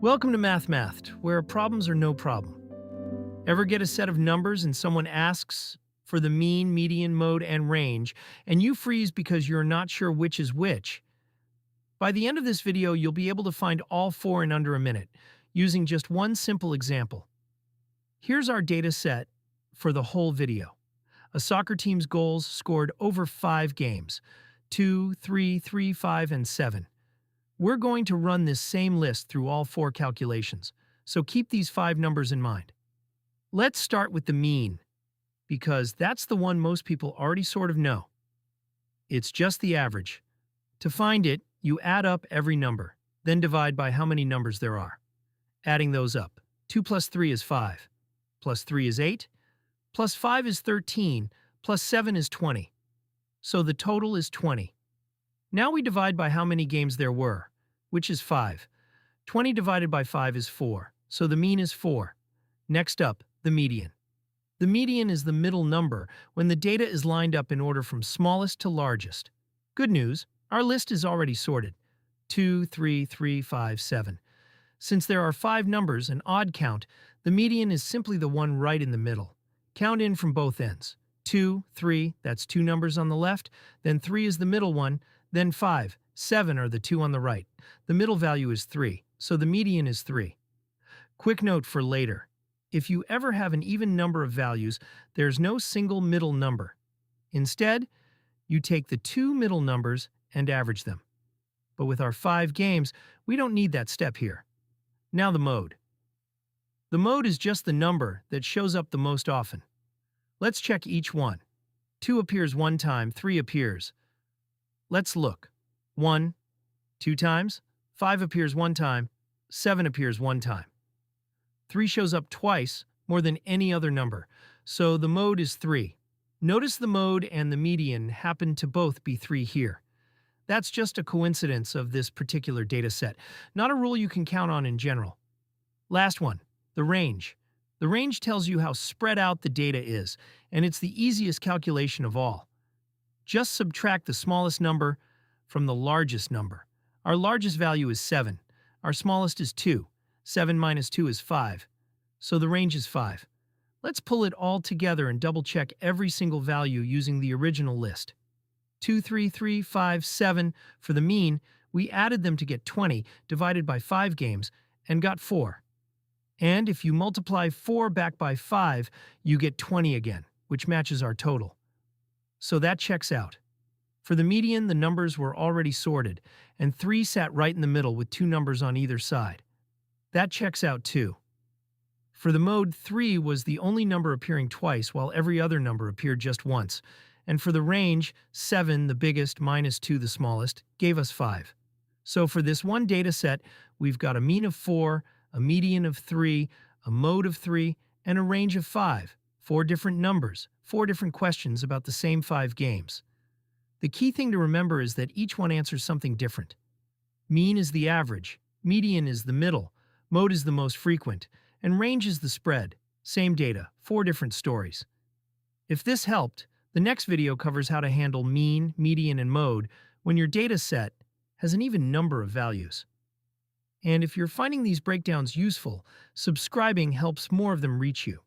Welcome to Math, where problems are no problem. Ever get a set of numbers and someone asks for the mean, median, mode, and range, and you freeze because you're not sure which is which? By the end of this video, you'll be able to find all four in under a minute, using just one simple example. Here's our data set for the whole video. A soccer team's goals scored over 5 games, 2, 3, 3, 5, and 7. We're going to run this same list through all 4 calculations, so keep these 5 numbers in mind. Let's start with the mean, because that's the one most people already sort of know. It's just the average. To find it, you add up every number, then divide by how many numbers there are. Adding those up, 2 plus 3 is 5, plus 3 is 8, plus 5 is 13, plus 7 is 20. So the total is 20. Now we divide by how many games there were, which is 5. 20 divided by 5 is 4, so the mean is 4. Next up, the median. The median is the middle number when the data is lined up in order from smallest to largest. Good news, our list is already sorted. 2, 3, 3, 5, 7. Since there are 5 numbers, an odd count, the median is simply the one right in the middle. Count in from both ends. 2, 3, that's 2 numbers on the left, then 3 is the middle one, then 5, 7 are the 2 on the right. The middle value is 3, so the median is 3. Quick note for later. If you ever have an even number of values, there's no single middle number. Instead, you take the 2 middle numbers and average them. But with our 5 games, we don't need that step here. Now the mode. The mode is just the number that shows up the most often. Let's check each one. 2 appears 1 time, 3 appears. Let's look. 1, 2 times, 5 appears 1 time, 7 appears 1 time. 3 shows up twice, more than any other number, so the mode is 3. Notice the mode and the median happen to both be 3 here. That's just a coincidence of this particular data set, not a rule you can count on in general. Last one, the range. The range tells you how spread out the data is, and it's the easiest calculation of all. Just subtract the smallest number from the largest number. Our largest value is 7. Our smallest is 2. 7 minus 2 is 5. So the range is 5. Let's pull it all together and double-check every single value using the original list. 2, 3, 3, 5, 7. For the mean, we added them to get 20, divided by 5 games, and got 4. And if you multiply 4 back by 5, you get 20 again, which matches our total. So that checks out. For the median, the numbers were already sorted, and 3 sat right in the middle with 2 numbers on either side. That checks out too. For the mode, 3 was the only number appearing twice, while every other number appeared just once. And for the range, 7, the biggest, minus 2, the smallest, gave us 5. So for this one data set, we've got a mean of 4, a median of 3, a mode of 3, and a range of 5. 4 different numbers, 4 different questions about the same 5 games. The key thing to remember is that each one answers something different. Mean is the average, median is the middle, mode is the most frequent, and range is the spread. Same data, 4 different stories. If this helped, the next video covers how to handle mean, median, and mode when your data set has an even number of values. And if you're finding these breakdowns useful, subscribing helps more of them reach you.